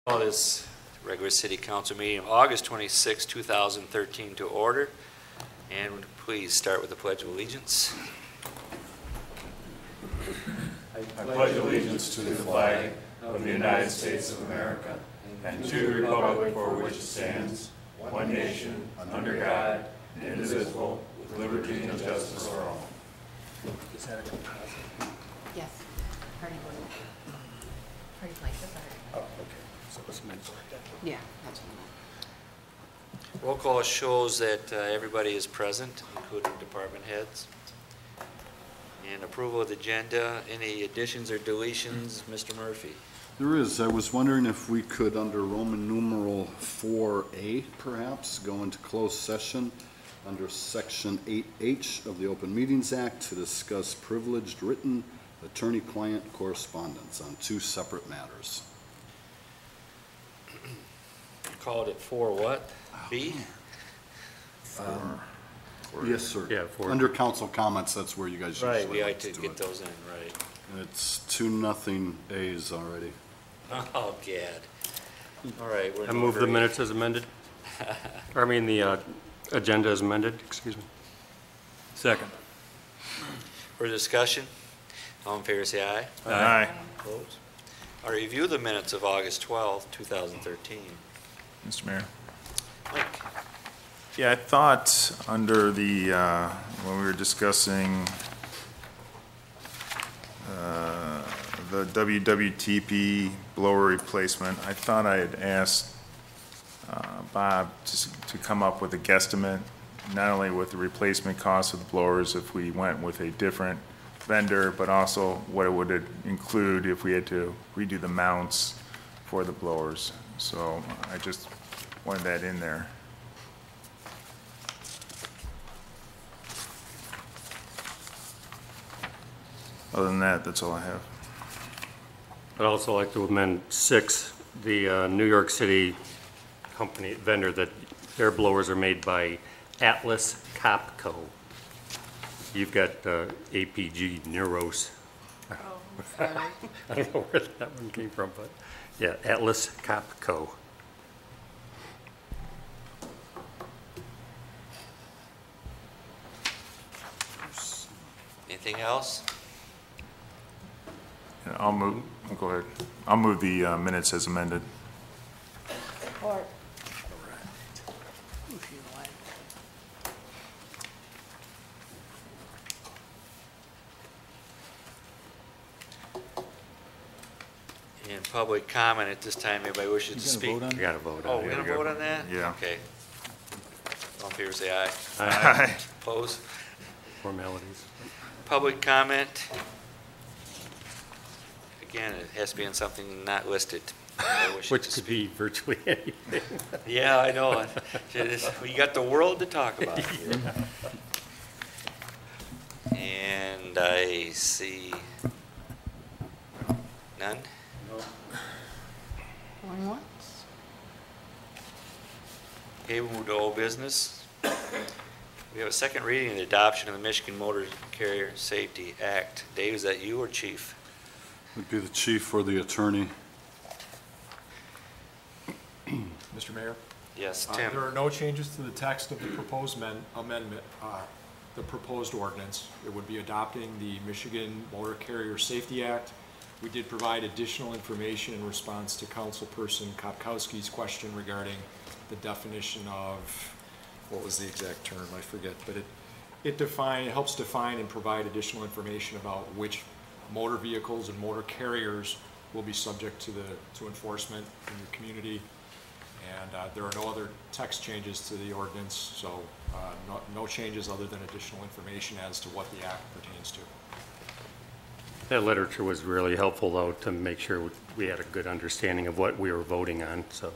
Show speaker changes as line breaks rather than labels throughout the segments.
Call this regular city council meeting of August 26, 2013 to order. And would you please start with the Pledge of Allegiance.
I pledge allegiance to the flag of the United States of America and to the republic for which it stands, one nation, under God, indivisible, with liberty and justice for all.
Is that a composite?
Yes. Party board. Party blanket.
Oh, okay. So it's meant for that.
Yeah, that's what I meant.
Roll call shows that everybody is present, including department heads. And approval of the agenda. Any additions or deletions, Mr. Murphy?
There is. I was wondering if we could, under Roman numeral 4A, perhaps, go into closed session under Section 8H of the Open Meetings Act to discuss privileged written attorney-client correspondence on two separate matters.
Called it for what? B?
Yes, sir.
Yeah, for-
Under council comments, that's where you guys usually
Right, we like to
do
get
it.
those in, right.
And it's 2-0 A's already.
Oh, gad. All right. we're
I move the
over-
minutes as amended. Or I mean the agenda as amended, excuse me. Second.
For discussion, all in favor say aye.
Aye.
Opposed? I'll review the minutes of August 12, 2013.
Mr. Mayor.
Mike?
Yeah, I thought under the, when we were discussing the WWTP blower replacement, I thought I had asked Bob to come up with a guesstimate, not only with the replacement cost of the blowers if we went with a different vendor, but also what it would include if we had to redo the mounts for the blowers. So I just wanted that in there. Other than that, that's all I have.
I'd also like to amend 6, the New York City company vendor that their blowers are made by Atlas Copco. You've got APG Neuros.
Oh, sorry.
I don't know where that one came from, but yeah, Atlas Copco.
Anything else?
And I'll move, go ahead. I'll move the minutes as amended.
Or.
And public comment at this time, anybody wishes to speak?
You got to vote on
Oh,
it.
we're going to vote on that?
Yeah.
Okay. All in favor say aye.
Aye.
Opposed?
Formalities.
Public comment. Again, it has to be on something not listed. Nobody wishes
Which
to
could
speak.
be virtually anything.
Yeah, I know. We got the world to talk about here. And I see none.
Going once.
Okay, we'll move to old business. We have a second reading and adoption of the Michigan Motor Carrier Safety Act. Dave, is that you or Chief?
Would be the chief or the attorney.
Mr. Mayor?
Yes,
There
Tim.
are no changes to the text of the proposed amendment, the proposed ordinance. It would be adopting the Michigan Motor Carrier Safety Act. We did provide additional information in response to Councilperson Kopkowski's question regarding the definition of, what was the exact term, I forget, but it helps define and provide additional information about which motor vehicles and motor carriers will be subject to enforcement in your community. And there are no other text changes to the ordinance, so no changes other than additional information as to what the act pertains to.
That literature was really helpful, though, to make sure we had a good understanding of what we were voting on, so.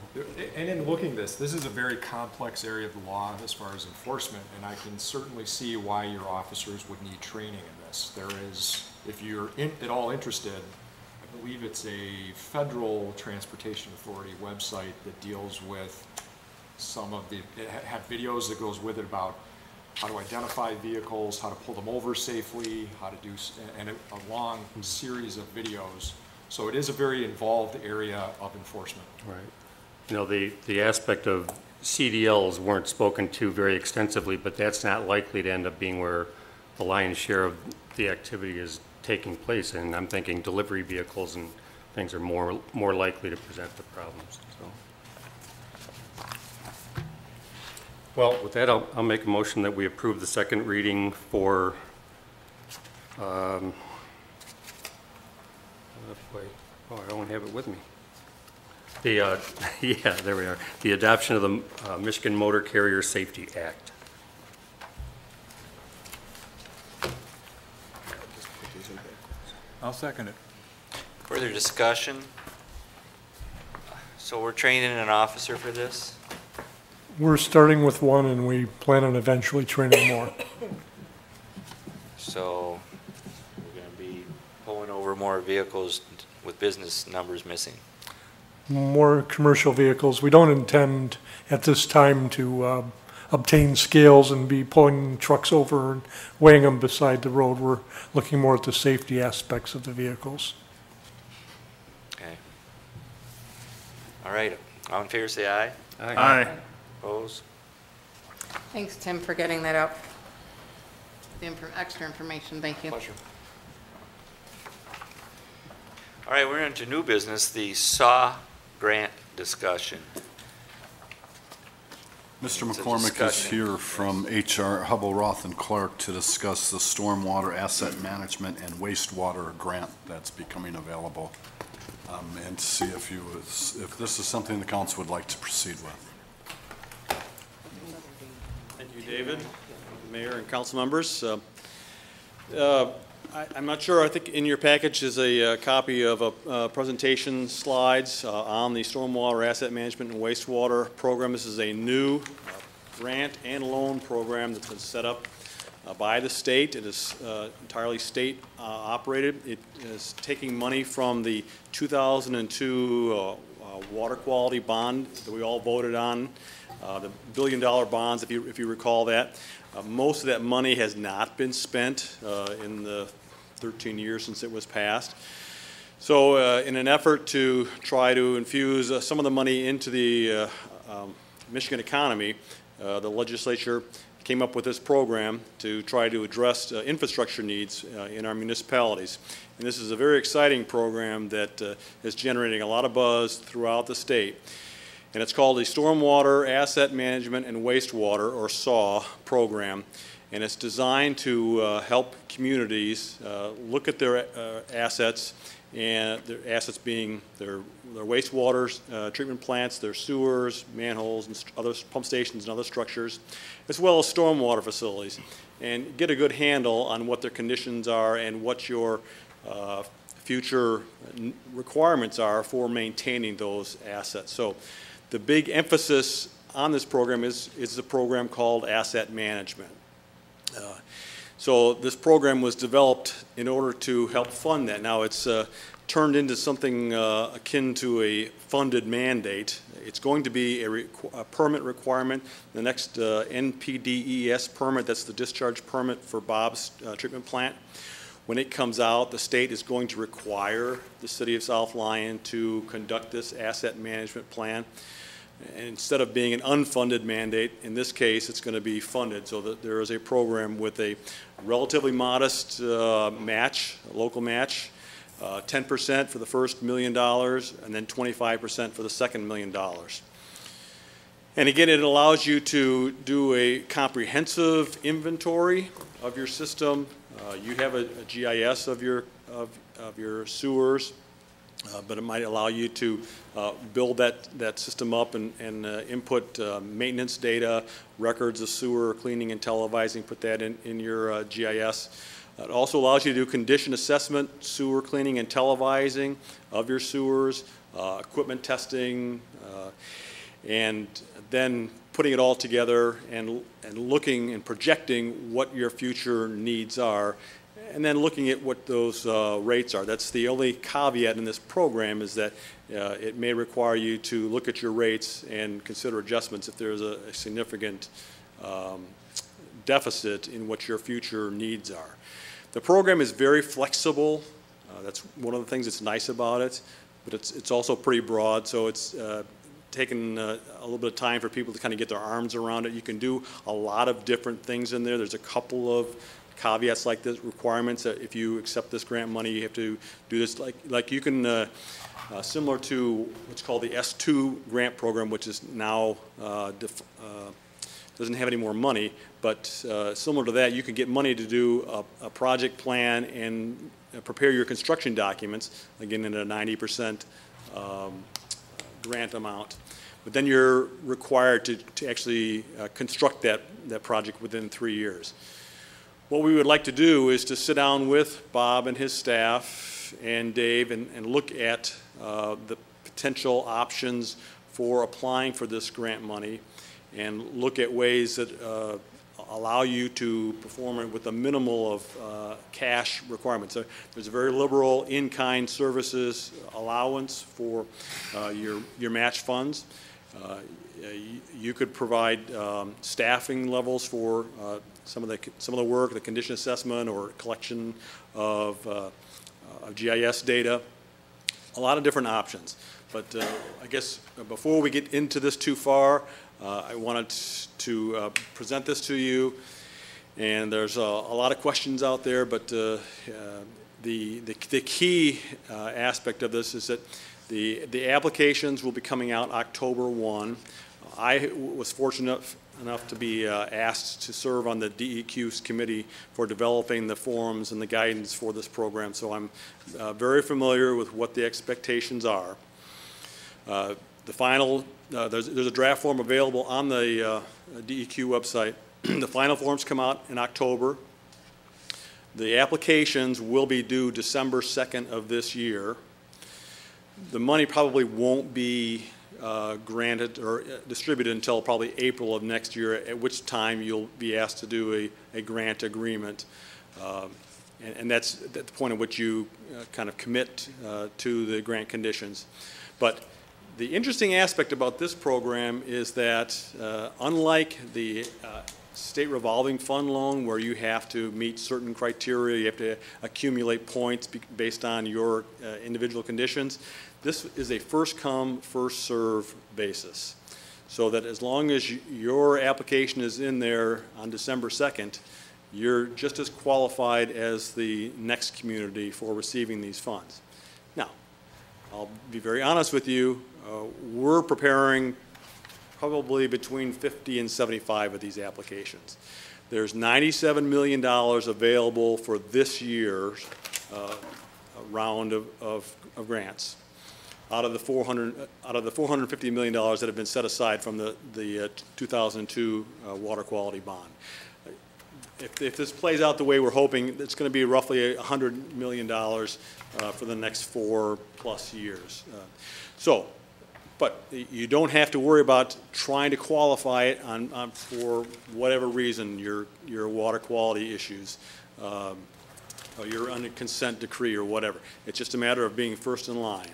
And in looking this is a very complex area of the law as far as enforcement, and I can certainly see why your officers would need training in this. There is, if you're at all interested, I believe it's a Federal Transportation Authority website that deals with some of the, it had videos that goes with it about how to identify vehicles, how to pull them over safely, how to do, and a long series of videos So it is a very involved area of enforcement.
Right. You know, the aspect of CDLs weren't spoken to very extensively, but that's not likely to end up being where the lion's share of the activity is taking place. And I'm thinking delivery vehicles and things are more likely to present the problems, so. Well, with that, I'll make a motion that we approve the second reading for, oh, I don't have it with me. The, yeah, there we are. The adoption of the Michigan Motor Carrier Safety Act.
I'll second it.
Further discussion? So we're training an officer for this?
We're starting with one, and we plan on eventually training more.
So we're going to be pulling over more vehicles with business numbers missing.
More commercial vehicles. We don't intend at this time to obtain scales and be pulling trucks over and weighing them beside the road. We're looking more at the safety aspects of the vehicles.
Okay. All right. All in favor, say aye.
Aye.
Opposed?
Thanks, Tim, for getting that out. The extra information, thank you.
Pleasure.
All right, we're into new business, the SAW grant discussion.
Mr.
It's a
McCormick is
discussion.
here from HR Hubble, Roth and Clark to discuss the stormwater asset management and wastewater grant that's becoming available, and to see if this is something the council would like to proceed with.
Thank you, David, Mayor and council members. I'm not sure, I think in your package is a copy of a presentation slides on the Stormwater Asset Management and Wastewater Program. This is a new grant and loan program that's been set up by the state. It is entirely state operated. It is taking money from the 2002 water quality bond that we all voted on, the billion-dollar bonds, if you recall that. Most of that money has not been spent in the 13 years since it was passed. So in an effort to try to infuse some of the money into the Michigan economy, the legislature came up with this program to try to address infrastructure needs in our municipalities. And this is a very exciting program that is generating a lot of buzz throughout the state. And it's called the Stormwater Asset Management and Wastewater, or SAW, program. And it's designed to help communities look at their assets, and their assets being their wastewater treatment plants, their sewers, manholes, and other pump stations and other structures, as well as stormwater facilities, and get a good handle on what their conditions are and what your future requirements are for maintaining those assets. So the big emphasis on this program is a program called asset management. So this program was developed in order to help fund that. Now it's turned into something akin to a funded mandate. It's going to be a permit requirement. The next NPDES permit, that's the discharge permit for Bob's treatment plant. When it comes out, the state is going to require the city of South Lyon to conduct this asset management plan. And instead of being an unfunded mandate, in this case, it's going to be funded, so that there is a program with a relatively modest match, a local match, 10% for the first $1 million, and then 25% for the second $1 million. And again, it allows you to do a comprehensive inventory of your system. You have a GIS of your sewers. But it might allow you to build that system up and input maintenance data, records of sewer cleaning and televising, put that in your GIS. It also allows you to do condition assessment, sewer cleaning and televising of your sewers, equipment testing, and then putting it all together and looking and projecting what your future needs are, and then looking at what those rates are. That's the only caveat in this program, is that it may require you to look at your rates and consider adjustments if there's a significant deficit in what your future needs are. The program is very flexible. That's one of the things that's nice about it, but it's also pretty broad, so it's taken a little bit of time for people to kind of get their arms around it. You can do a lot of different things in there. There's a couple of caveats like this, requirements that if you accept this grant money, you have to do this. Like you can, similar to what's called the S2 grant program, which is now doesn't have any more money, but similar to that, you can get money to do a project plan and prepare your construction documents, again, in a 90% grant amount. But then you're required to actually construct that project within 3 years. What we would like to do is to sit down with Bob and his staff and Dave and look at the potential options for applying for this grant money and look at ways that allow you to perform it with a minimal of cash requirements. So there's a very liberal in-kind services allowance for your match funds. You could provide staffing levels for some of the work, the condition assessment or collection of GIS data. A lot of different options. But I guess before we get into this too far, I wanted to present this to you. And there's a lot of questions out there, but the key aspect of this is that the applications will be coming out October 1. I was fortunate enough to be asked to serve on the DEQ's committee for developing the forums and the guidance for this program, so I'm very familiar with what the expectations are. The final, there's a draft form available on the DEQ website. The final forms come out in October. The applications will be due December 2nd of this year. The money probably won't be granted or distributed until probably April of next year, at which time you'll be asked to do a grant agreement. And that's at the point at which you kind of commit to the grant conditions. But the interesting aspect about this program is that unlike the state revolving fund loan, where you have to meet certain criteria, you have to accumulate points based on your individual conditions, this is a first come, first serve basis. So that as long as your application is in there on December 2nd, you're just as qualified as the next community for receiving these funds. Now, I'll be very honest with you, we're preparing probably between 50 and 75 of these applications. There's $97 million available for this year's round of grants out of the $450 million that have been set aside from the 2002 water quality bond. If this plays out the way we're hoping, it's going to be roughly $100 million for the next 4+ years. But you don't have to worry about trying to qualify it for whatever reason, your water quality issues, or you're under consent decree or whatever. It's just a matter of being first in line.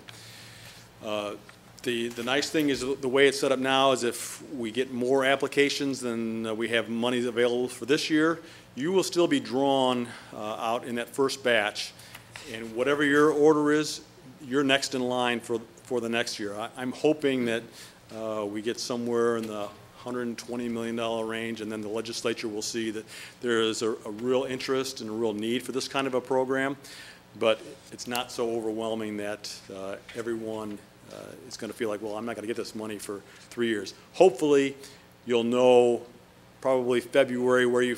The nice thing is the way it's set up now is if we get more applications than we have money available for this year, you will still be drawn out in that first batch. And whatever your order is, you're next in line for the next year. I'm hoping that we get somewhere in the $120 million range, and then the legislature will see that there is a real interest and a real need for this kind of a program, but it's not so overwhelming that everyone is going to feel like, well, I'm not going to get this money for 3 years. Hopefully, you'll know probably February where you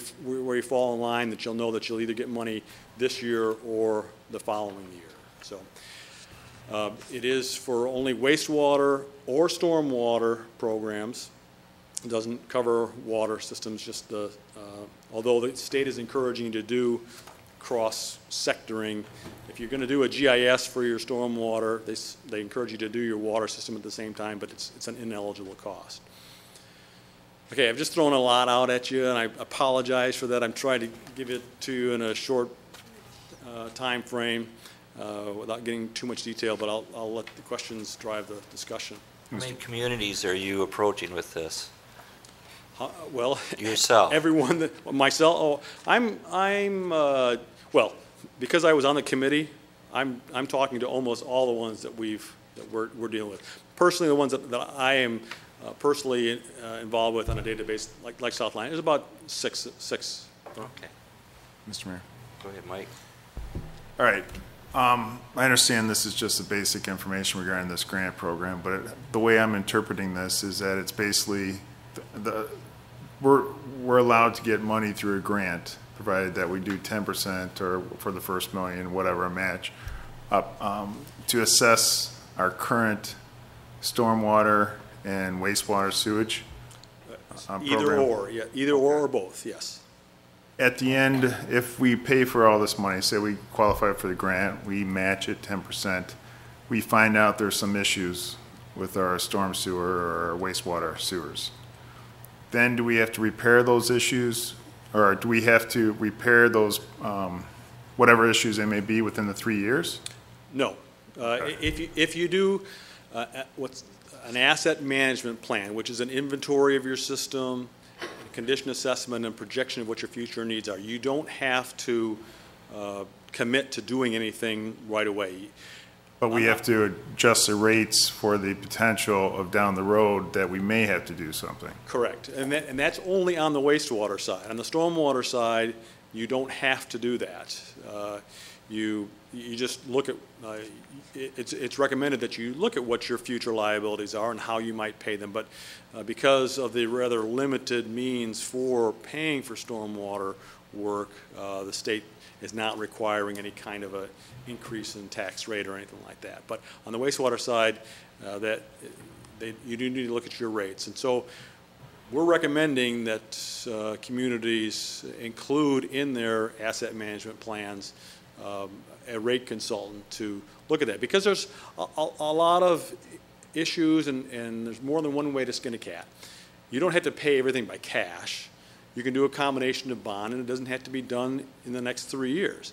fall in line, that you'll know that you'll either get money this year or the following year. So. It is for only wastewater or stormwater programs. It doesn't cover water systems, just although the state is encouraging you to do cross-sectoring. If you're going to do a GIS for your stormwater, they encourage you to do your water system at the same time, but it's an ineligible cost. Okay, I've just thrown a lot out at you, and I apologize for that. I'm trying to give it to you in a short time frame. Without getting too much detail, but I'll let the questions drive the discussion.
How many communities are you approaching with this?
Well,
yourself.
Everyone. Myself. Oh, I'm. Well, because I was on the committee, I'm talking to almost all the ones that we're dealing with. Personally, the ones that I am personally involved with on a database like Southline, there's about six.
Okay.
Mr. Mayor.
Go ahead, Mike.
All right. I understand this is just the basic information regarding this grant program, but the way I'm interpreting this is that it's basically we're allowed to get money through a grant, provided that we do 10% or for the first million, whatever, a match, up to assess our current stormwater and wastewater sewage
Either
program.
or, yeah, either or both, yes.
At the end, if we pay for all this money, say we qualify for the grant, we match it 10%, we find out there's some issues with our storm sewer or our wastewater sewers. Then do we have to repair those issues, or do we have to repair those, whatever issues they may be within the 3 years?
No. If you do what's an asset management plan, which is an inventory of your system, condition assessment and projection of what your future needs are, you don't have to commit to doing anything right away.
But we have to adjust the rates for the potential of down the road that we may have to do something.
Correct. And that's only on the wastewater side. On the stormwater side, you don't have to do that. You just look at, it's recommended that you look at what your future liabilities are and how you might pay them. But because of the rather limited means for paying for stormwater work, the state is not requiring any kind of a increase in tax rate or anything like that. But on the wastewater side, you do need to look at your rates. And so we're recommending that communities include in their asset management plans a rate consultant to look at that, because there's a lot of issues and there's more than one way to skin a cat. You don't have to pay everything by cash. You can do a combination of bond, and it doesn't have to be done in the next 3 years.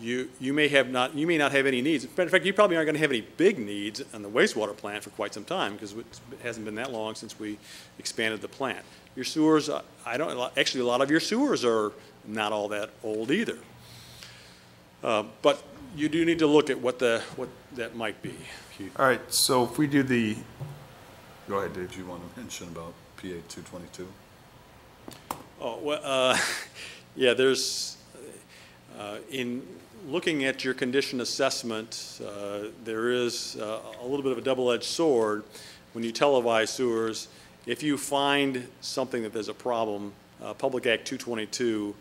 You may not have any needs. In fact, you probably aren't going to have any big needs on the wastewater plant for quite some time, because it hasn't been that long since we expanded the plant. Your sewers, actually a lot of your sewers are not all that old either. But you do need to look at what that might be.
All right, so if we do the, go ahead, Dave.
Do you want to mention about PA 222?
Oh, well, yeah, there's, in looking at your condition assessment, there is a little bit of a double-edged sword when you televise sewers. If you find something that there's a problem, Public Act 222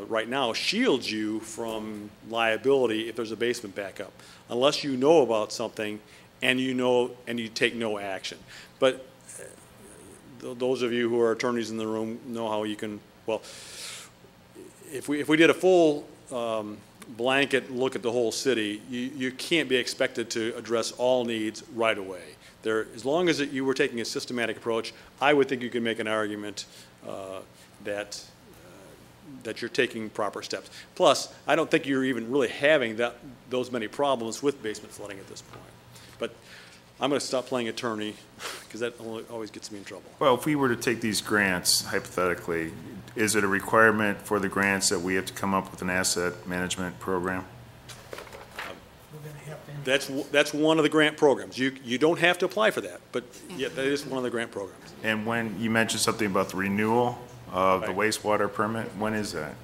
right now shields you from liability if there's a basement backup, unless you know about something and you take no action. But those of you who are attorneys in the room know how you can, well, if we did a full blanket look at the whole city, you can't be expected to address all needs right away. As long as you were taking a systematic approach, I would think you could make an argument that you're taking proper steps. Plus, I don't think you're even really having those many problems with basement flooding at this point. But I'm going to stop playing attorney, because that always gets me in trouble.
well, if we were to take these grants, hypothetically, is it a requirement for the grants that we have to come up with an asset management program?
That's one of the grant programs. You don't have to apply for that, but yeah, that is one of the grant programs.
And when you mentioned something about the renewal of the
Right.
wastewater permit, when is that?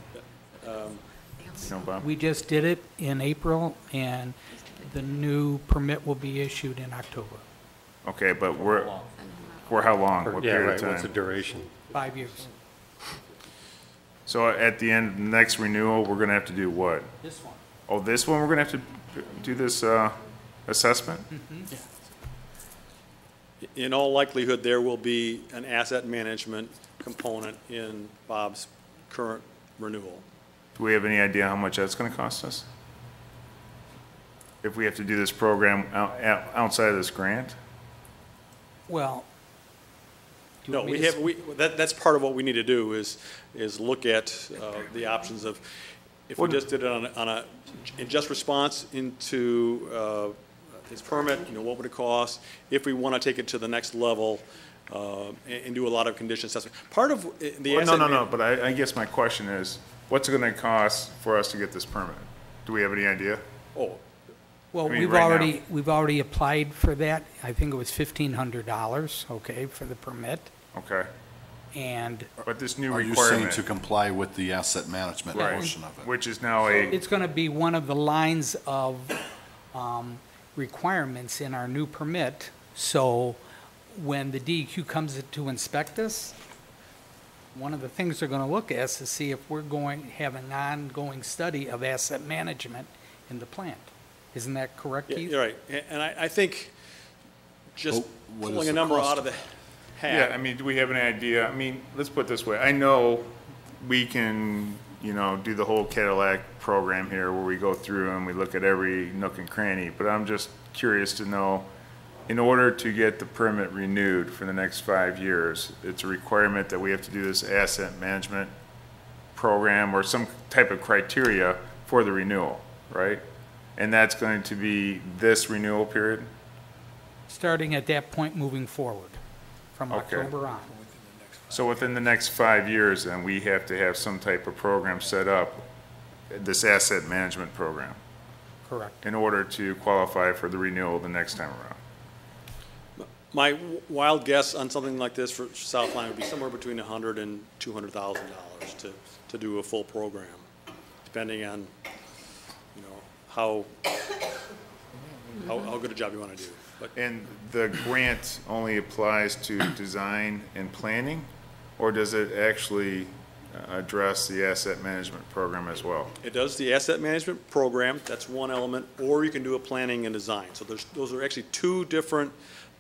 You know, Bob?
We just did it in April, and the new permit will be issued in October.
Okay, but for how long? What
Yeah,
period
right,
of time?
what's the duration?
5 years.
So at the end of the next renewal, we're gonna have to do what?
This one.
Oh, this one, we're gonna have to do this assessment?
In all likelihood, there will be an asset management component in Bob's current renewal.
Do we have any idea how much that's gonna cost us? If we have to do this program outside of this grant?
Well, do you
No,
want me to
that's part of what we need to do is look at the options of, if we just did it in just response into his permit, what would it cost? If we want to take it to the next level and do a lot of condition assessment. Part of the
Well,
asset.
no, but I guess my question is, what's it gonna cost for us to get this permit? Do we have any idea?
Oh,
Well,
I mean,
we've
right now-
we've already applied for that. I think it was $1,500, okay, for the permit.
Okay,
And
but this new
Are you saying
requirement,
to comply with the asset management
right,
portion of it?
which is now a,
it's going to be one of the lines of requirements in our new permit. So when the DEQ comes to inspect us, one of the things they're going to look at is to see if we're have an ongoing study of asset management in the plant. Isn't that correct,
yeah,
Keith?
you're right. And I think just
Well, what is
pulling a
the
number
cost?
out of the
yeah, I
hat.
mean, do we have an idea? I mean, let's put it this way. I know we can, do the whole Cadillac program here where we go through and we look at every nook and cranny, but I'm just curious to know, in order to get the permit renewed for the next 5 years, it's a requirement that we have to do this asset management program or some type of criteria for the renewal, right? And that's going to be this renewal period?
Starting at that point moving forward, from
Okay.
October on.
So within the next 5 years, then, we have to have some type of program set up, this asset management program,
Correct.
in order to qualify for the renewal the next time around.
My wild guess on something like this for Southline would be somewhere between $100,000 and $200,000 to do a full program, depending on, how good a job you want to do. But
And the grant only applies to design and planning, or does it actually address the asset management program as well?
it does the asset management program, that's one element, or you can do a planning and design. So those are actually two different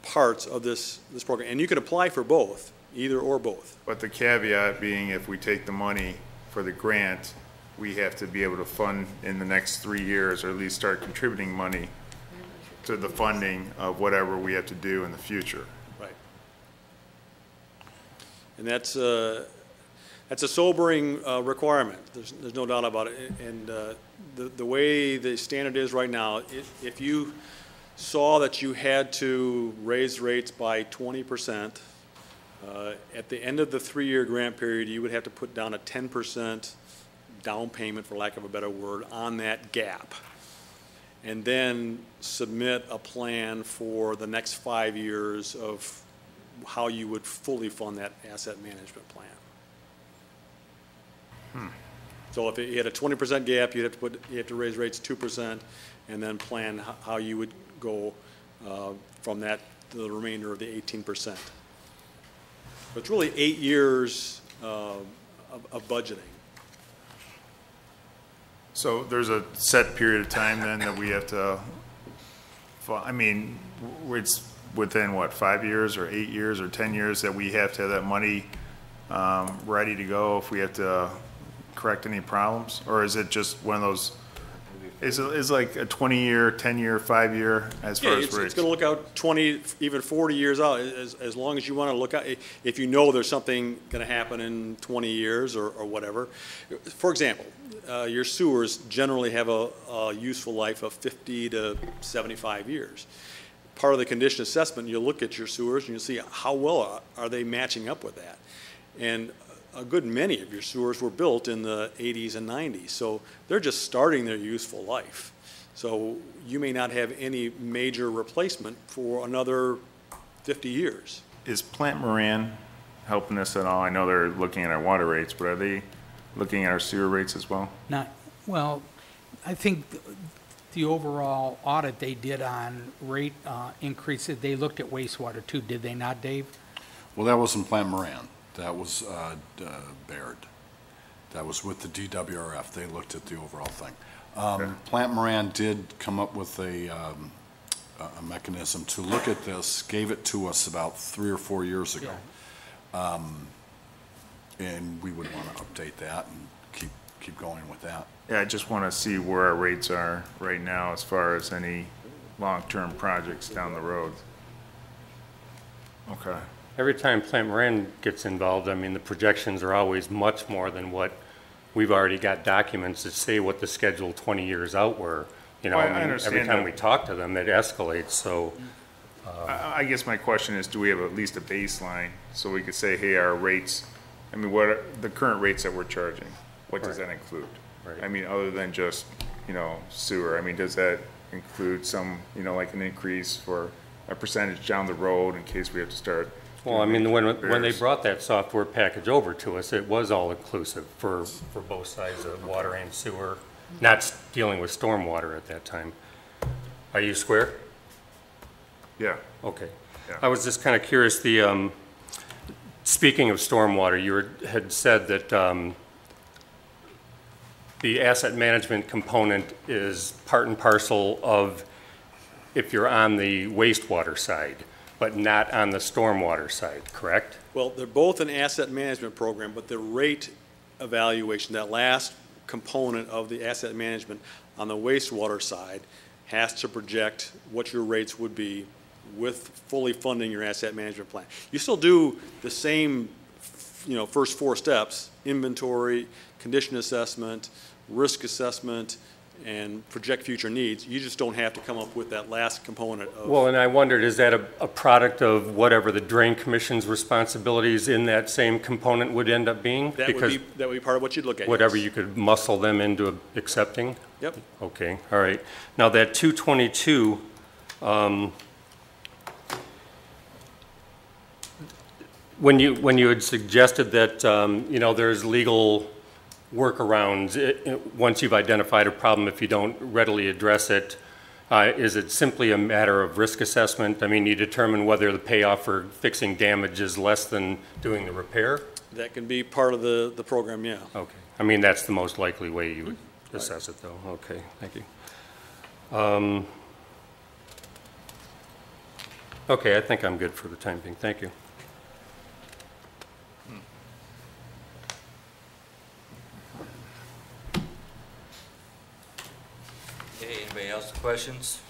parts of this program, and you can apply for both, either or both.
But the caveat being, if we take the money for the grant, we have to be able to fund in the next 3 years, or at least start contributing money to the funding of whatever we have to do in the future.
Right. And that's a sobering requirement. There's no doubt about it. And the way the standard is right now, if you saw that you had to raise rates by 20%, at the end of the 3-year grant period, you would have to put down a 10% down payment, for lack of a better word, on that gap, and then submit a plan for the next 5 years of how you would fully fund that asset management plan. So if you had a 20% gap, you have to raise rates 2%, and then plan how you would go from that to the remainder of the 18%. But it's really 8 years of budgeting.
So there's a set period of time then that we have to, I mean, it's within what, 5 years or 8 years or 10 years that we have to have that money ready to go if we have to correct any problems? Or is it just one of those, is like a 20-year, 10-year, 5-year as far as
It's
rates?
going to look out 20, even 40 years out, as long as you want to look out, if you know there's something going to happen in 20 years or whatever. For example, your sewers generally have a useful life of 50 to 75 years. Part of the condition assessment, you'll look at your sewers and you'll see how well are they matching up with that. And a good many of your sewers were built in the 80s and 90s, so they're just starting their useful life. So you may not have any major replacement for another 50 years.
Is Plant Moran helping us at all? I know they're looking at our water rates, but are they looking at our sewer rates as well?
Well, I think the overall audit they did on rate increases, they looked at wastewater too, did they not, Dave?
Well, that wasn't Plant Moran. That was Baird. That was with the DWRF. They looked at the overall thing. Plant Moran did come up with a mechanism to look at this, gave it to us about 3 or 4 years ago. And we would want to update that and keep going with that.
Yeah, I just want to see where our rates are right now as far as any long-term projects down the road. Okay.
Every time Plant Moran gets involved, I mean, the projections are always much more than what we've already got documents that say what the schedule 20 years out were. You know,
Well, I
I mean,
understand
every time
that.
we talk to them, it escalates, so.
I guess my question is, do we have at least a baseline so we could say, hey, our rates, I mean, what are the current rates that we're charging? What does
Right.
that include?
Right.
I mean, other than just sewer? I mean, does that include some, like an increase for a percentage down the road in case we have to start?
Well, I mean, when they
repairs?
brought that software package over to us, it was all inclusive for both sides of water and sewer, not dealing with stormwater at that time. Are you square?
Yeah.
Okay.
Yeah.
I was just kind of curious, speaking of stormwater, you had said that the asset management component is part and parcel of if you're on the wastewater side, but not on the stormwater side, correct?
Well, they're both an asset management program, but the rate evaluation, that last component of the asset management on the wastewater side, has to project what your rates would be with fully funding your asset management plan. You still do the same, first 4 steps: inventory, condition assessment, risk assessment, and project future needs. You just don't have to come up with that last component of.
Well, and I wondered, is that a product of whatever the Drain Commission's responsibilities in that same component would end up being?
That would be part of what you'd look at.
Whatever
yes.
you could muscle them into accepting?
Yep.
Okay, all right. Now, that 222, when you had suggested that, there's legal workarounds, once you've identified a problem, if you don't readily address it, is it simply a matter of risk assessment? I mean, you determine whether the payoff for fixing damage is less than doing the repair?
That can be part of the program, yeah.
Okay. I mean, that's the most likely way you would assess it, though. Okay, thank you. Okay, I think I'm good for the time being. Thank you.
Okay, anybody else with questions?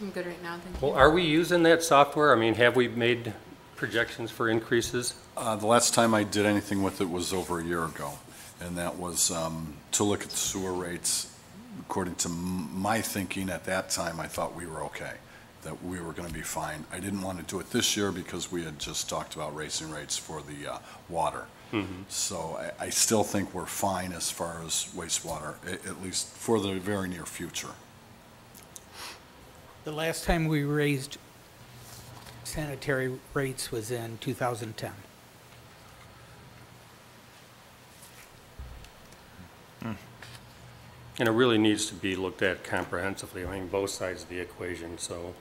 I'm good right now, thank you.
Well, are we using that software? I mean, have we made projections for increases?
The last time I did anything with it was over a year ago, and that was to look at the sewer rates. According to my thinking at that time, I thought we were okay, that we were going to be fine. I didn't want to do it this year because we had just talked about raising rates for the water.
Mm-hmm.
So I still think we're fine as far as wastewater, at least for the very near future.
The last time we raised sanitary rates was in 2010.
And it really needs to be looked at comprehensively. I mean, both sides of the equation, so.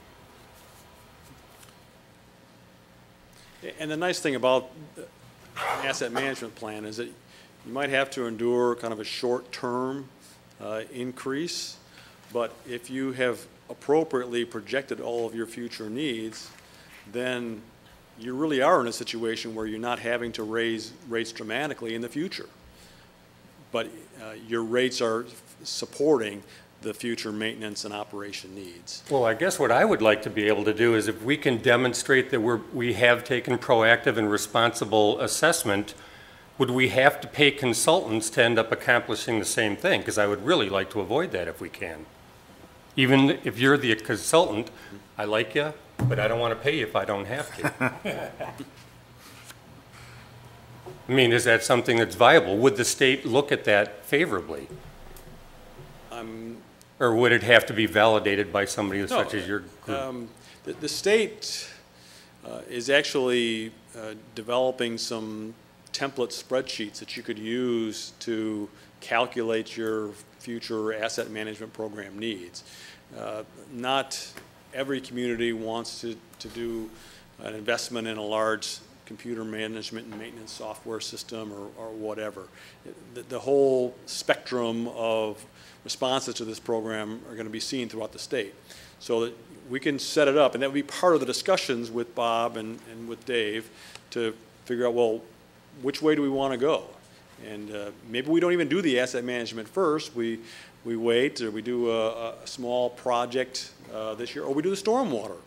And the nice thing about an asset management plan is that you might have to endure kind of a short-term increase, but if you have appropriately projected all of your future needs, then you really are in a situation where you're not having to raise rates dramatically in the future. But your rates are supporting the future maintenance and operation needs.
Well, I guess what I would like to be able to do is if we can demonstrate that we have taken proactive and responsible assessment, would we have to pay consultants to end up accomplishing the same thing? Because I would really like to avoid that if we can. Even if you're the consultant, I like you, but I don't want to pay you if I don't have to. I mean, is that something that's viable? Would the state look at that favorably? Or would it have to be validated by somebody such as your group?
The state is actually developing some template spreadsheets that you could use to calculate your future asset management program needs. Not every community wants to do an investment in a large computer management and maintenance software system or whatever. The whole spectrum of responses to this program are going to be seen throughout the state. So that we can set it up, and that would be part of the discussions with Bob and with Dave to figure out, well, which way do we want to go? And maybe we don't even do the asset management first. We wait, or we do a small project this year, or we do the stormwater.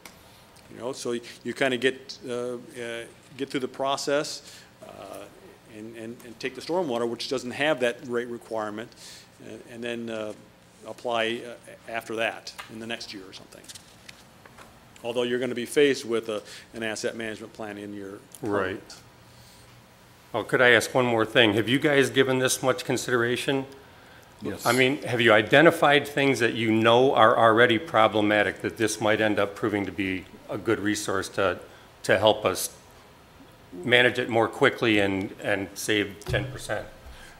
So you kind of get through the process and take the stormwater, which doesn't have that rate requirement, and then apply after that in the next year or something. Although you're going to be faced with an asset management plan in your
Right. Oh, could I ask one more thing? Have you guys given this much consideration?
Yes.
I mean, have you identified things that you know are already problematic, that this might end up proving to be a good resource to help us manage it more quickly and save 10%?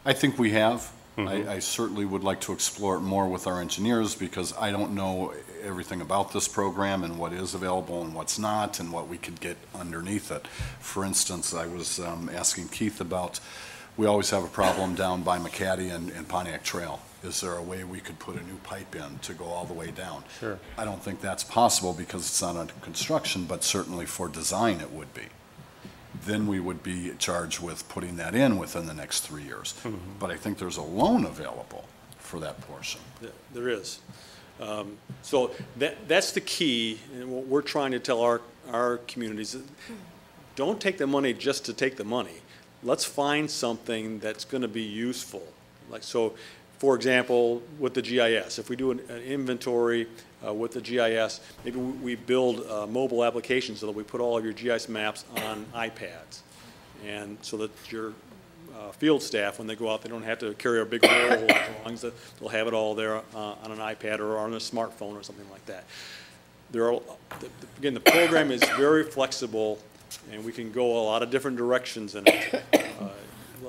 I think we have. I certainly would like to explore it more with our engineers because I don't know everything about this program and what is available and what's not and what we could get underneath it. For instance, I was asking Keith about, we always have a problem down by McCaddy and Pontiac Trail. Is there a way we could put a new pipe in to go all the way down?
Sure.
I don't think that's possible because it's not under construction, but certainly for design it would be. Then we would be charged with putting that in within the next 3 years. But I think there's a loan available for that portion.
There is. So that's the key, and what we're trying to tell our communities, don't take the money just to take the money. Let's find something that's going to be useful. Like, so, for example, with the GIS, if we do an inventory with the GIS, maybe we build mobile applications so that we put all of your GIS maps on iPads. And so that your field staff, when they go out, they don't have to carry a big roll of drawings. They'll have it all there on an iPad or on a smartphone or something like that. Again, the program is very flexible, and we can go a lot of different directions in it.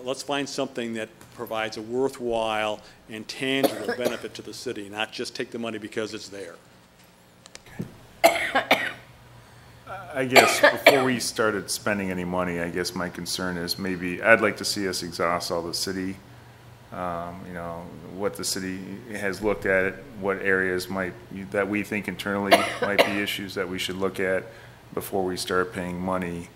Let's find something that provides a worthwhile and tangible benefit to the city, not just take the money because it's there.
I guess before we started spending any money, I guess my concern is maybe I'd like to see us exhaust all the city, you know, what the city has looked at, it, what areas that we think internally might be issues that we should look at before we start paying money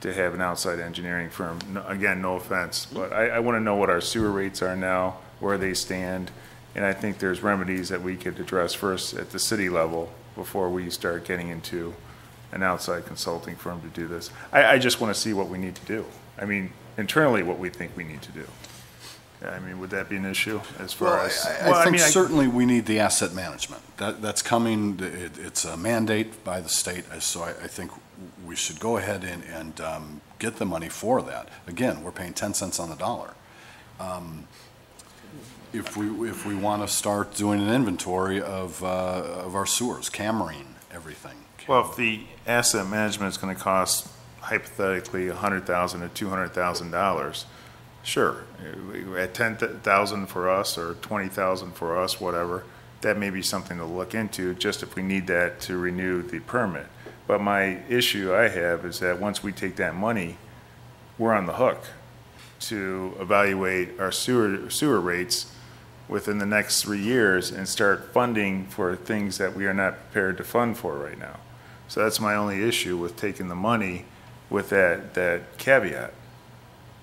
to have an outside engineering firm. No, again, no offense, but I want to know what our sewer rates are now, where they stand, and I think there's remedies that we could address first at the city level before we start getting into an outside consulting firm to do this. I just want to see what we need to do. I mean, internally, what we think we need to do. I mean, would that be an issue as far as?
I think certainly we need the asset management. That's coming. It's a mandate by the state, so I think we should go ahead and get the money for that. Again, we're paying 10 cents on the dollar. If we want to start doing an inventory of our sewers, cammering everything.
Well, if the asset management is going to cost hypothetically $100,000 to $200,000, sure, at $10,000 for us or $20,000 for us, whatever, that may be something to look into, just if we need that to renew the permit. But my issue I have is that once we take that money, we're on the hook to evaluate our sewer rates within the next 3 years and start funding for things that we are not prepared to fund for right now. So that's my only issue with taking the money with that caveat.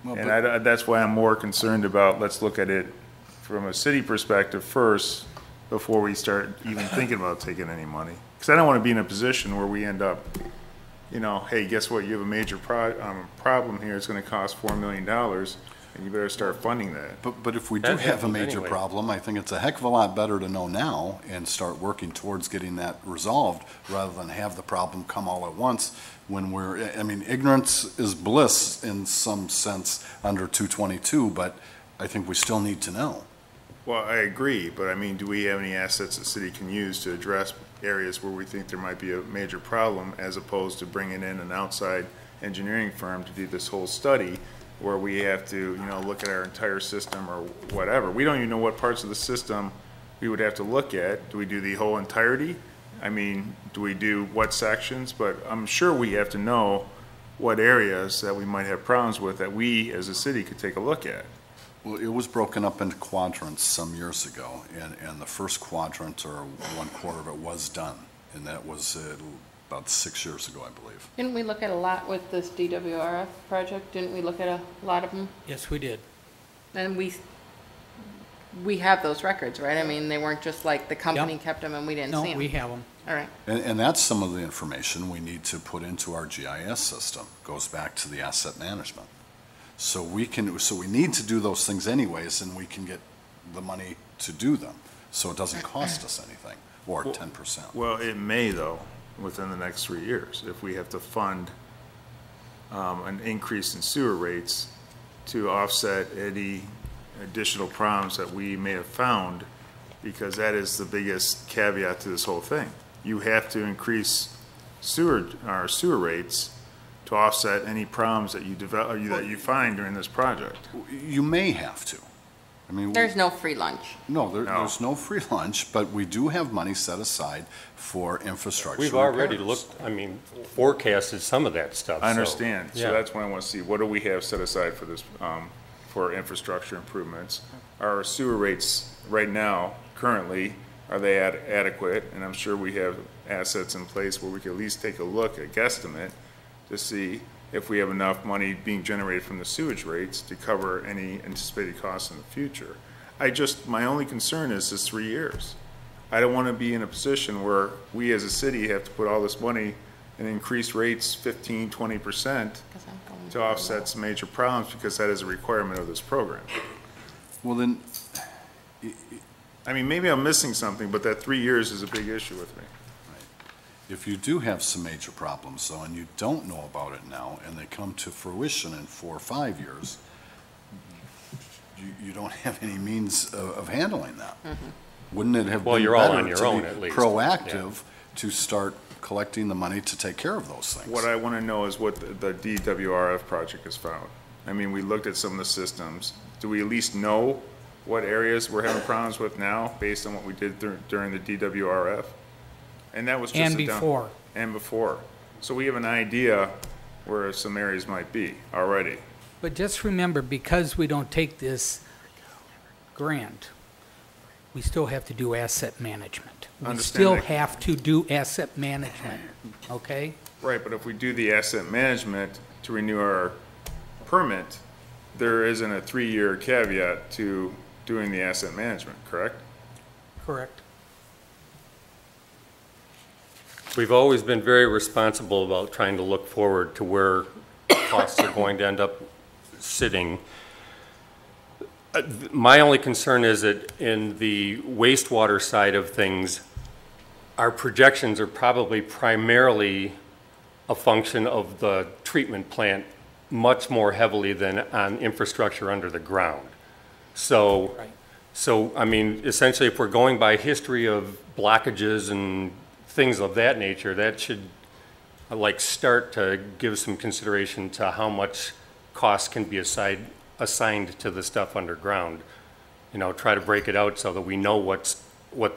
Well,
and that's why I'm more concerned about, let's look at it from a city perspective first before we start even thinking about taking any money. Because I don't want to be in a position where we end up, you know, hey, guess what, you have a major problem here, it's going to cost $4 million, and you better start funding that.
But if we do have a major problem, I think it's a heck of a lot better to know now and start working towards getting that resolved rather than have the problem come all at once when I mean, ignorance is bliss in some sense under 222, but I think we still need to know.
Well, I agree, but I mean, do we have any assets the city can use to address areas where we think there might be a major problem as opposed to bringing in an outside engineering firm to do this whole study where we have to, you know, look at our entire system or whatever. We don't even know what parts of the system we would have to look at. Do we do the whole entirety? I mean, do we do what sections? But I'm sure we have to know what areas that we might have problems with that we as a city could take a look at.
Well, it was broken up into quadrants some years ago, and the first quadrant or 1/4 of it was done, and that was about 6 years ago, I believe.
Didn't we look at a lot with this DWRF project? Didn't we look at a lot of them?
Yes, we did.
And we have those records, right? I mean, they weren't just like the company
Yep.
kept them and we didn't see
No,
them.
we have them.
All right.
And that's some of the information we need to put into our GIS system. Goes back to the asset management. So we need to do those things anyways, and we can get the money to do them. So it doesn't cost us anything, or 10%.
Well, it may though, within the next 3 years, if we have to fund an increase in sewer rates to offset any additional problems that we may have found, because that is the biggest caveat to this whole thing. You have to increase sewer rates to offset any problems that you develop, that you find during this project.
You may have to. I mean,
There's no free lunch.
no,
No.
there's no free lunch, but we do have money set aside for infrastructure.
We've already
repairs.
looked, I mean, forecasted some of that stuff.
I
so,
understand, so
yeah.
that's what I want to see. What do we have set aside for this, for infrastructure improvements? Our sewer rates right now, currently, are they adequate? And I'm sure we have assets in place where we could at least take a look, a guesstimate, to see if we have enough money being generated from the sewage rates to cover any anticipated costs in the future. My only concern is this 3 years. I don't want to be in a position where we as a city have to put all this money and increase rates 15, 20% to offset some major problems, because that is a requirement of this program.
Well, then,
I mean, maybe I'm missing something, but that 3 years is a big issue with me.
if you do have some major problems, though, and you don't know about it now, and they come to fruition in 4 or 5 years, you don't have any means of handling that. Wouldn't it have
Well,
been
you're all on
better
your
to
own,
be
at least.
proactive to start collecting the money to take care of those things?
What I want to know is what the DWRF project has found. I mean, we looked at some of the systems. Do we at least know what areas we're having problems with now, based on what we did during the DWRF? And that was just
And
a dump-
before.
And before. So we have an idea where some areas might be already.
But just remember, because we don't take this grant, we still have to do asset management. We
Understand
still
that.
have to do asset management, okay?
Right, but if we do the asset management to renew our permit, there isn't a 3-year caveat to doing the asset management, correct?
Correct.
We've always been very responsible about trying to look forward to where costs are going to end up sitting. My only concern is that in the wastewater side of things, our projections are probably primarily a function of the treatment plant much more heavily than on infrastructure under the ground. So,
Right.
I mean, essentially, if we're going by history of blockages and things of that nature, that should start to give some consideration to how much cost can be assigned to the stuff underground. You know, try to break it out so that we know what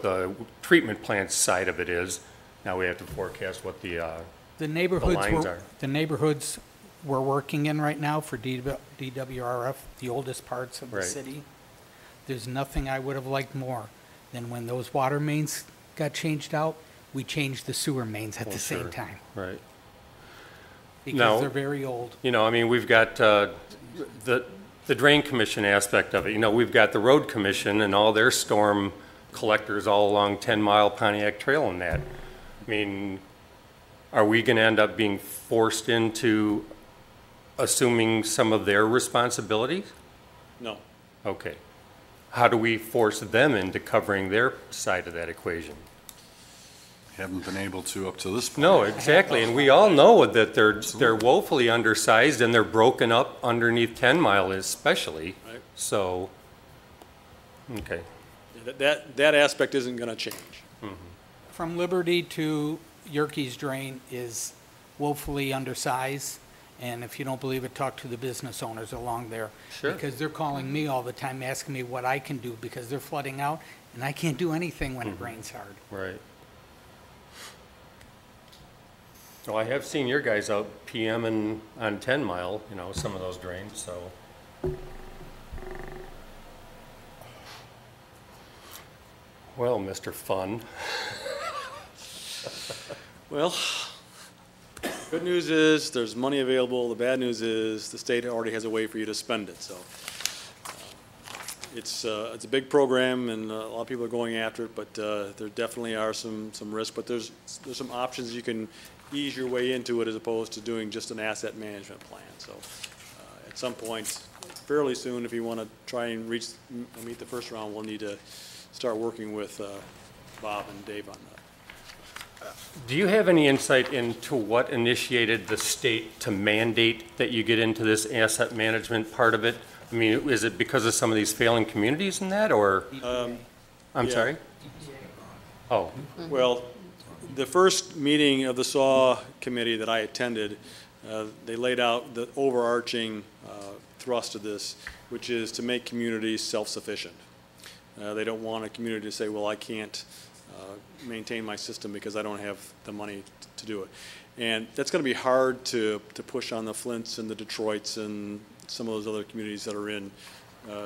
the treatment plant side of it is. Now we have to forecast what the lines are.
The neighborhoods we're working in right now for DWRF, the oldest parts of the
Right.
city, there's nothing I would have liked more than when those water mains got changed out, we changed the sewer mains at the same
sure.
time,
Right.
because
No.
they're very old.
You know, I mean, we've got the drain commission aspect of it. You know, we've got the road commission and all their storm collectors all along 10 Mile Pontiac Trail and that. I mean, are we going to end up being forced into assuming some of their responsibilities?
No.
Okay. How do we force them into covering their side of that equation?
Haven't been able to up to this point.
No, exactly, and we all know that they're woefully undersized and they're broken up underneath 10 Mile especially,
Right.
so, okay.
That aspect isn't going to change.
From Liberty to Yerkes Drain is woefully undersized, and if you don't believe it, talk to the business owners along there.
Sure.
Because they're calling me all the time, asking me what I can do, because they're flooding out, and I can't do anything when it rains hard.
Right. Well, I have seen your guys out PMing on 10 Mile, you know, some of those drains, so. Well, Mr. Fun.
Well, good news is there's money available. The bad news is the state already has a way for you to spend it, so. It's a big program and a lot of people are going after it, but there definitely are some risks, but there's some options you can ease your way into it as opposed to doing just an asset management plan. So at some point, fairly soon, if you want to try and meet the first round, we'll need to start working with Bob and Dave on that.
Do you have any insight into what initiated the state to mandate that you get into this asset management part of it? I mean, is it because of some of these failing communities and that, or? I'm
yeah.
sorry? Oh,
Well, the first meeting of the SAW committee that I attended, they laid out the overarching thrust of this, which is to make communities self-sufficient. They don't want a community to say, well, I can't maintain my system because I don't have the money to do it. And that's going to be hard to push on the Flints and the Detroits and some of those other communities that are in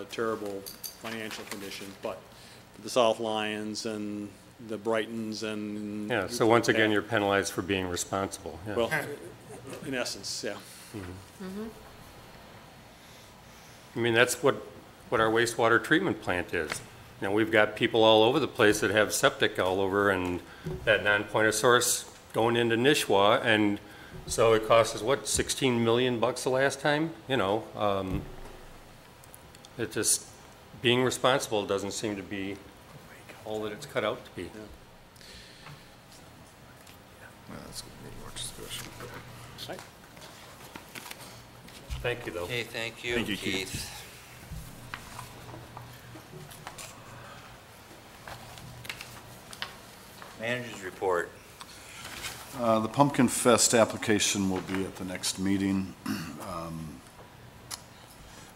terrible financial conditions. But the South Lyons and the Brightons and...
yeah, so once again, you're penalized for being responsible. Yeah.
Well, in essence, yeah.
I mean, that's what our wastewater treatment plant is. You know, we've got people all over the place that have septic all over, and that non-point of source going into Nishwa, and so it cost us, what, $16 million the last time? You know, it just, being responsible doesn't seem to be all that it's cut out to be.
Yeah, that's good. Need more discussion.
Right.
Thank you, though.
Okay, thank you,
Thank you,
Keith. Managers report.
The Pumpkin Fest application will be at the next meeting.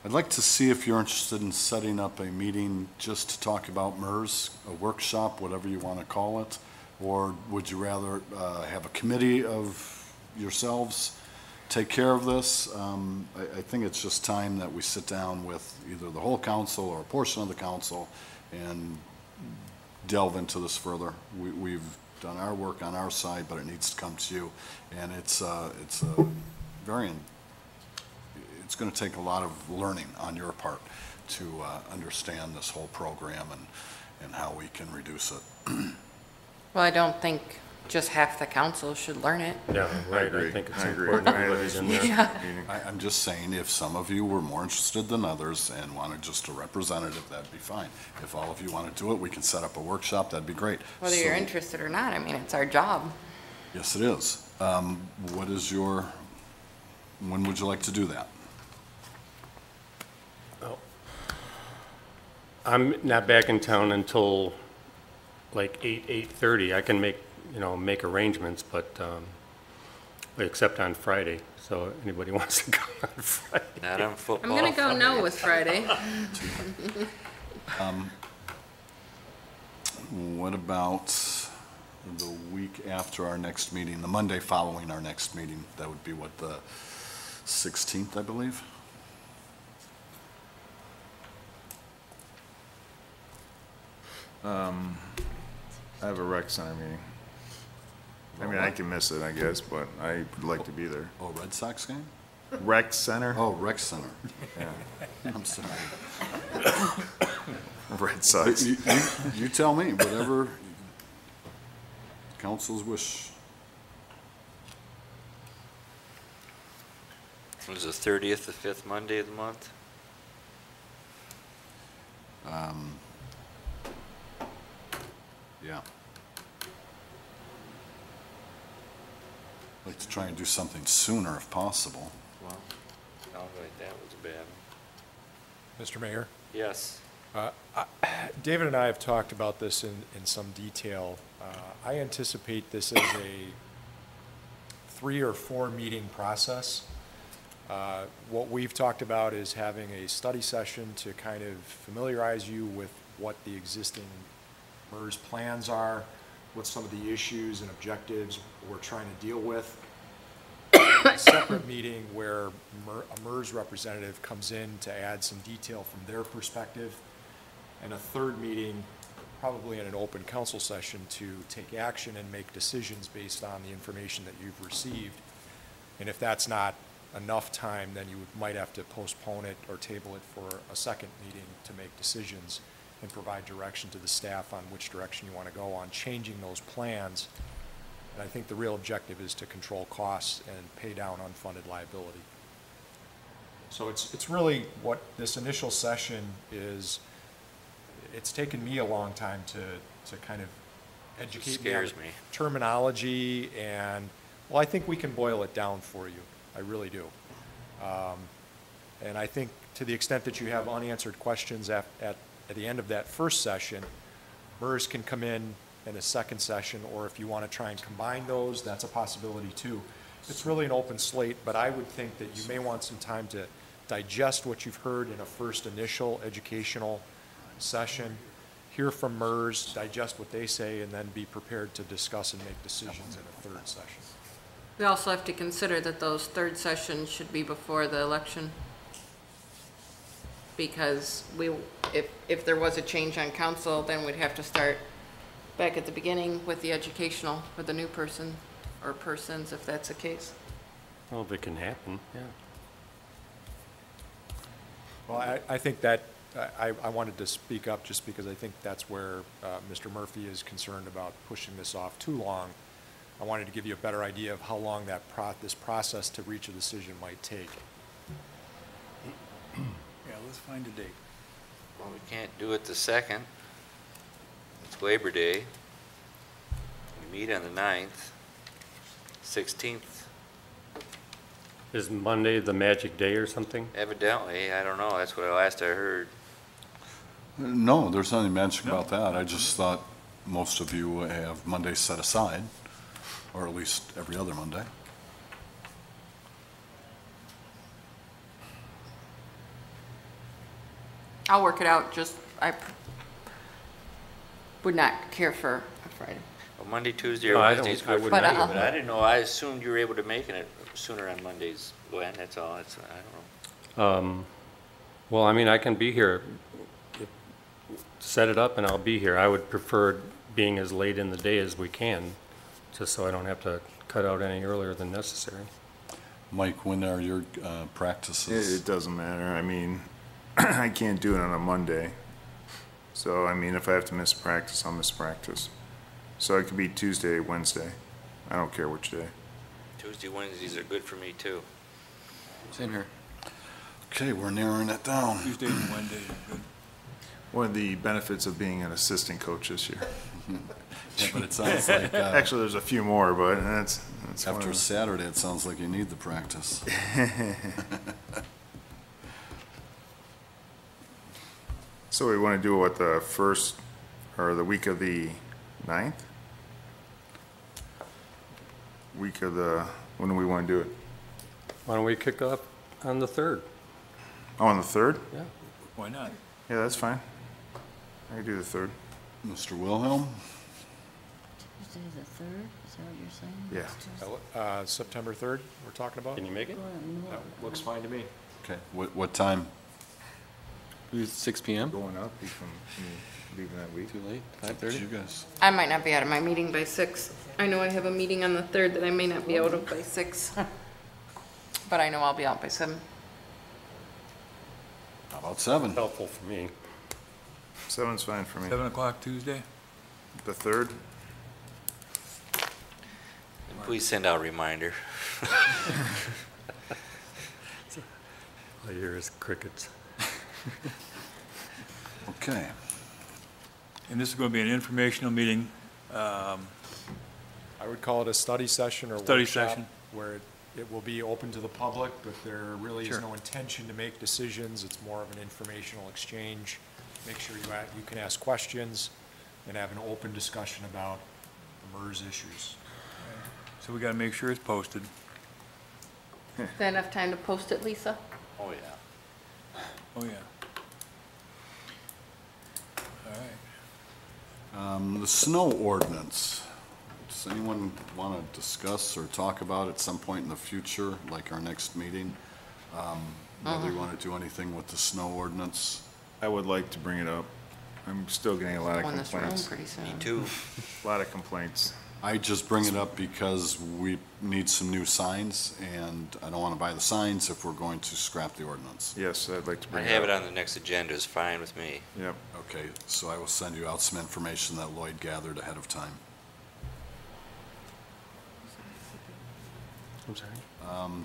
I'd like to see if you're interested in setting up a meeting just to talk about MERS, a workshop, whatever you want to call it, or would you rather have a committee of yourselves take care of this? I think it's just time that we sit down with either the whole council or a portion of the council and delve into this further. We've done our work on our side, but it needs to come to you, and it's going to take a lot of learning on your part to understand this whole program and how we can reduce it.
Well, I don't think just half the council should learn it.
Yeah, right.
agree.
I think it's
I agree.
important everybody's in there.
Yeah.
I'm just saying, if some of you were more interested than others and wanted just a representative, that'd be fine. If all of you want to do it, we can set up a workshop, that'd be great.
Whether you're
So-
interested or not, I mean, it's our job.
Yes, it is. What is when would you like to do that?
I'm not back in town until like 8:30. I can make arrangements, but except on Friday. So anybody wants to come on Friday?
Not on
I'm
football.
gonna go no with Friday.
What about the week after our next meeting, the Monday following our next meeting? That would be what, the 16th, I believe?
I have a rec center meeting. I mean, I can miss it, I guess, but I would like to be there.
Oh, Red Sox game?
Rec center?
Oh, Rec Center.
Yeah.
I'm sorry.
Red Sox.
You tell me, whatever council's wish.
It was the 30th, the fifth Monday of the month.
Yeah. I'd like to try and do something sooner if possible.
Well, all right, that was bad.
Mr. Mayor?
Yes.
David and I have talked about this in some detail. I anticipate this as a 3 or 4 meeting process. What we've talked about is having a study session to kind of familiarize you with what the existing MERS plans are, what some of the issues and objectives we're trying to deal with. A separate meeting where a MERS representative comes in to add some detail from their perspective, and a third meeting, probably in an open council session, to take action and make decisions based on the information that you've received. And if that's not enough time, then you might have to postpone it or table it for a second meeting to make decisions and provide direction to the staff on which direction you want to go on changing those plans. And I think the real objective is to control costs and pay down unfunded liability. So it's really what this initial session is. It's taken me a long time to kind of educate me on
Scares me.
terminology, and, well, I think we can boil it down for you. I really do. And I think to the extent that you have unanswered questions at the end of that first session, MERS can come in a second session, or if you want to try and combine those, that's a possibility too. It's really an open slate, but I would think that you may want some time to digest what you've heard in a first initial educational session, hear from MERS, digest what they say, and then be prepared to discuss and make decisions in a third session.
We also have to consider that those third sessions should be before the election. Because if there was a change on council, then we'd have to start back at the beginning with the educational for the new person or persons, if that's the case.
Well, if it can happen, yeah.
Well, I think that, I wanted to speak up just because I think that's where Mr. Murphy is concerned about pushing this off too long. I wanted to give you a better idea of how long this process to reach a decision might take.
Yeah, let's find a date.
Well, we can't do it the 2nd. It's Labor Day. We meet on the 9th, 16th.
Is Monday the magic day or something?
Evidently, I don't know. That's what last I heard.
No, there's nothing magic about that. I just thought most of you have Monday set aside, or at least every other Monday.
I'll work it out, just, I would not care for a Friday.
Well, Monday, Tuesday, or
No, I
Wednesday's
don't-
good
I
for me,
wouldn't
but I didn't know. I assumed you were able to make it sooner on Mondays. Gwen, that's all. I don't know.
Well, I mean, I can be here. Set it up and I'll be here. I would prefer being as late in the day as we can, just so I don't have to cut out any earlier than necessary.
Mike, when are your
It
practices?
doesn't matter. I mean, I can't do it on a Monday. So, I mean, if I have to miss practice, I'll miss practice. So it could be Tuesday, Wednesday. I don't care which day.
Tuesday, Wednesdays are good for me, too.
Same here.
Okay, we're narrowing it down.
Tuesdays and Wednesdays are good.
One of the benefits of being an assistant coach this year.
Yeah, but it sounds like,
Actually, there's a few more, but that's one
after
of the-
Saturday, it sounds like you need the practice.
So we want to do what, the first, or the week of the 9th? Week of the, when do we want to do it?
Why don't we kick off on the 3rd?
Oh, on the 3rd?
Yeah.
Why not?
Yeah, that's fine. I can do the 3rd.
Mr. Wilhelm?
Tuesday the 3rd, is that what you're saying?
Yeah.
September 3rd, we're talking about?
Can you make it?
That looks fine to me.
Okay, what time?
6 p.m.?
Going up, you can leaving that week.
Too late?
You guys.
I might not be out of my meeting by 6. I know I have a meeting on the 3rd that I may not be out of by 6. But I know I'll be out by 7.
How about 7?
Helpful for me.
7's fine for me.
7 o'clock Tuesday?
The 3rd?
Please send out a reminder.
All I hear is crickets.
Okay.
And this is going to be an informational meeting.
I would call it a study session or
Study
workshop,
session.
where it will be open to the public, but there really is
Sure.
no intention to make decisions. It's more of an informational exchange. Make sure you can ask questions and have an open discussion about the MERS issues.
So we got to make sure it's posted.
Is that enough time to post it, Lisa?
Oh, yeah.
Oh, yeah. All right.
The snow ordinance. Does anyone want to discuss or talk about at some point in the future, like our next meeting? Whether you want to do anything with the snow ordinance?
I would like to bring it up. I'm still getting a lot of
On this room
complaints.
pretty soon.
Me too.
A lot of complaints.
I just bring it up because we need some new signs, and I don't want to buy the signs if we're going to scrap the ordinance.
Yes, I'd like to
I
bring
have
it
it
up.
on the next agenda. It's fine with me.
Yep.
Okay, so I will send you out some information that Lloyd gathered ahead of time.
I'm sorry.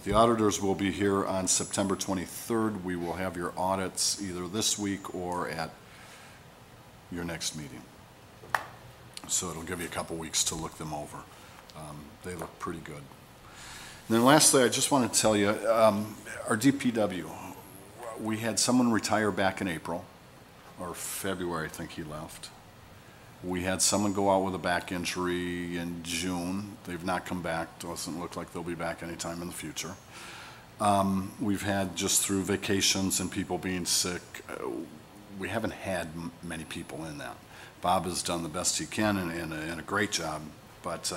The auditors will be here on September 23rd. We will have your audits either this week or at your next meeting. So it'll give you a couple weeks to look them over. They look pretty good. And then lastly, I just want to tell you, our DPW, We had someone retire back in April, or February, I think he left. We had someone go out with a back injury in June. They've not come back. Doesn't look like they'll be back anytime in the future. We've had, just through vacations and people being sick, we haven't had many people in that. Bob has done the best he can and a great job, but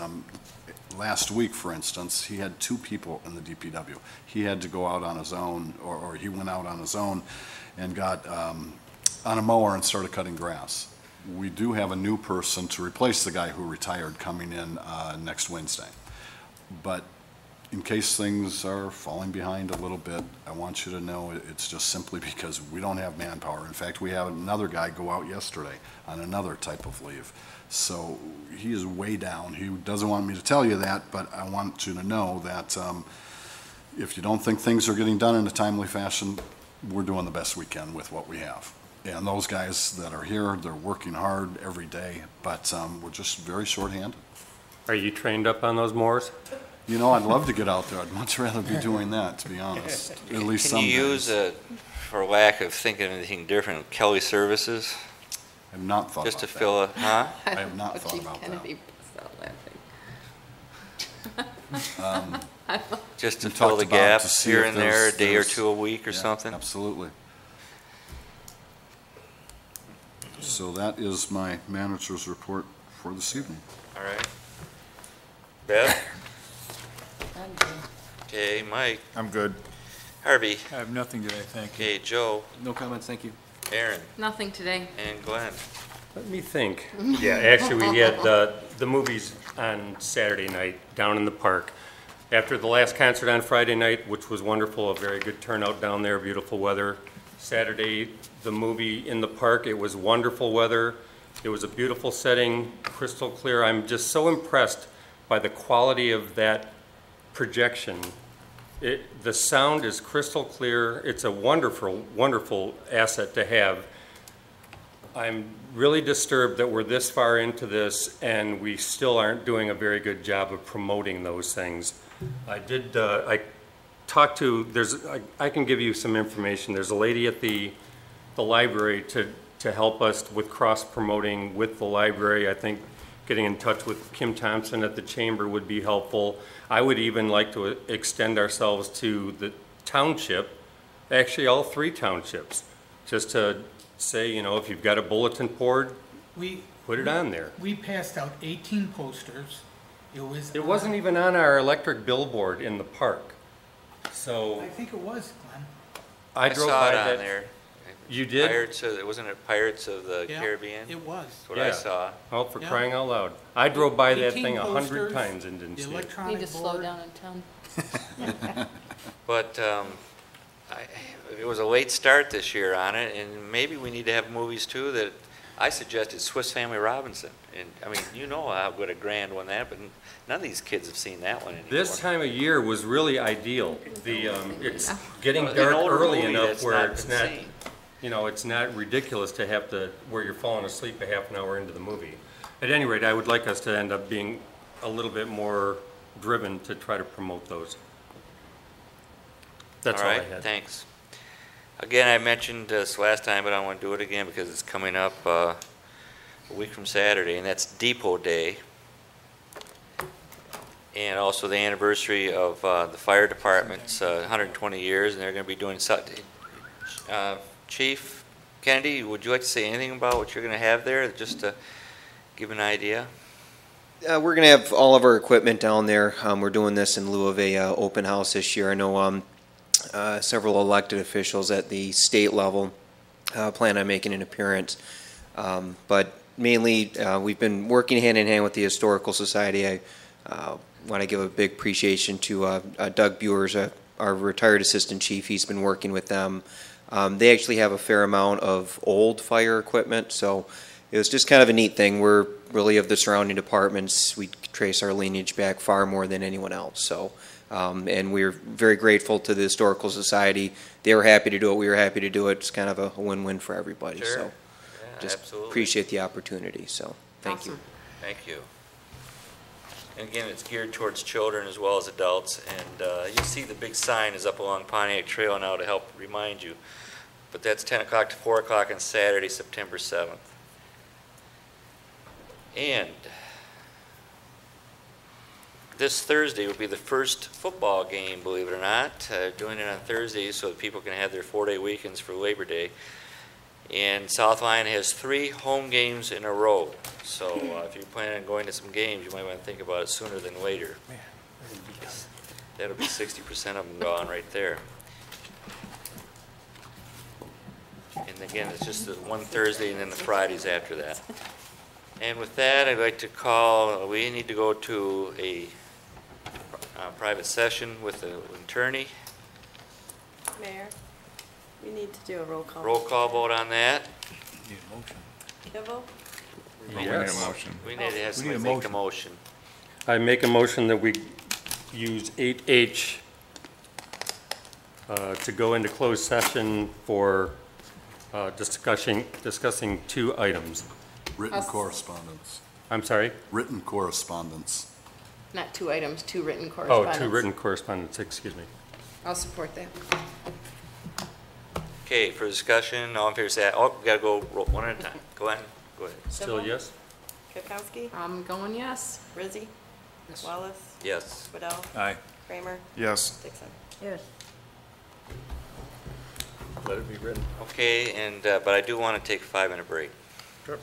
last week, for instance, he had 2 people in the DPW. He had to go out on his own, or he went out on his own and got on a mower and started cutting grass. We do have a new person to replace the guy who retired coming in next Wednesday. But in case things are falling behind a little bit, I want you to know it's just simply because we don't have manpower. In fact, we had another guy go out yesterday on another type of leave. So he is way down. He doesn't want me to tell you that, but I want you to know that if you don't think things are getting done in a timely fashion, we're doing the best we can with what we have. And those guys that are here, they're working hard every day, but we're just very shorthanded.
Are you trained up on those mowers?
You know, I'd love to get out there. I'd much rather be doing that, to be honest, at least some
Can you
days.
use, for lack of thinking of anything different, Kelly Services?
I have not thought
Just to
about
fill
that.
a, huh?
I have not thought
Chief
about
Kennedy busts out laughing.
Just to
We
fill
talked
the
about
gap
to see
here
if
and there, a day or
there's-
two a week or
Yeah,
something?
Absolutely. So that is my manager's report for this evening.
All right. Bev?
I'm good.
Okay, Mike?
I'm good.
Harvey?
I have nothing today, thank you.
Okay, Joe?
No comments, thank you.
Aaron?
Nothing today.
And Glenn?
Let me think. Yeah, actually, we had the movies on Saturday night down in the park. After the last concert on Friday night, which was wonderful, a very good turnout down there, beautiful weather. Saturday, the movie in the park, it was wonderful weather. It was a beautiful setting, crystal clear. I'm just so impressed by the quality of that projection. The sound is crystal clear. It's a wonderful, wonderful asset to have. I'm really disturbed that we're this far into this and we still aren't doing a very good job of promoting those things. I talked to, I can give you some information. There's a lady at the library to help us with cross-promoting with the library. I think getting in touch with Kim Thompson at the Chamber would be helpful. I would even like to extend ourselves to the township, actually all 3 townships, just to say, you know, if you've got a bulletin board, put it on there.
We passed out 18 posters.
It wasn't even on our electric billboard in the park. So
I think it was, Glenn.
I drove
saw
by
it on
that.
there.
You did?
Wasn't it Pirates of the
Yeah,
Caribbean?
it was.
That's what I
Yeah.
saw.
Oh, for
Yeah.
crying out loud. I drove by that
18
thing 100
posters,
times and didn't
the
see it.
electronic
Need to slow
board.
down in town.
But it was a late start this year on it, and maybe we need to have movies too that I suggested Swiss Family Robinson. And I mean, you know how good a grand one that, but none of these kids have seen that one anymore.
This time of year was really ideal. It's getting
An
dark
older
early
movie
enough
that's
where
not
it's
been
not,
seen.
you know, it's not ridiculous to have to, where you're falling asleep a half an hour into the movie. At any rate, I would like us to end up being a little bit more driven to try to promote those. That's all I
right,
had.
thanks. Again, I mentioned this last time, but I want to do it again because it's coming up a week from Saturday, and that's Depot Day. And also the anniversary of the fire department's 120 years, and they're going to be doing something. Chief Kennedy, would you like to say anything about what you're going to have there, just to give an idea?
We're going to have all of our equipment down there. We're doing this in lieu of a open house this year. I know several elected officials at the state level plan on making an appearance. But mainly, we've been working hand in hand with the Historical Society. I want to give a big appreciation to Doug Buers, our retired assistant chief. He's been working with them. They actually have a fair amount of old fire equipment, so it was just kind of a neat thing. We're really of the surrounding departments. We trace our lineage back far more than anyone else. So, and we're very grateful to the Historical Society. They were happy to do it. We were happy to do it. It's kind of a win-win for everybody.
Sure.
So,
Yeah,
just
absolutely.
appreciate the opportunity. So, thank you.
Awesome.
Thank you. And again, it's geared towards children as well as adults. And you'll see the big sign is up along Pontiac Trail now to help remind you. but that's 10 o'clock to 4 o'clock on Saturday, September 7th. And this Thursday will be the first football game, believe it or not, doing it on Thursdays so that people can have their 4-day weekends for Labor Day. And South Lyon has 3 home games in a row. So if you're planning on going to some games, you might want to think about it sooner than later. That'll be 60% of them gone right there. And again, it's just the one Thursday and then the Fridays after that. And with that, I'd like to call, we need to go to a private session with the attorney.
Mayor, we need to do a roll call.
Roll call vote on that.
Kibble?
We need a motion.
We need to have somebody make the motion.
I make a motion that we use 8H to go into closed session for discussing 2 items.
Written correspondence.
I'm sorry?
Written correspondence.
Not 2 items, 2 written
Oh,
correspondence.
2 written correspondence, excuse me.
I'll support that.
Okay, for discussion, all in favor say aye. Oh, we gotta go one at a time. Go ahead. Go ahead.
Still
Kibble?
yes?
Kirkowski?
I'm going yes.
Rizzi? Wallace?
Yes.
Waddell?
Aye.
Kramer?
Yes.
Dixon?
Yes.
Let it be written.
Okay, and but I do want to take a 5-minute break.
Sure.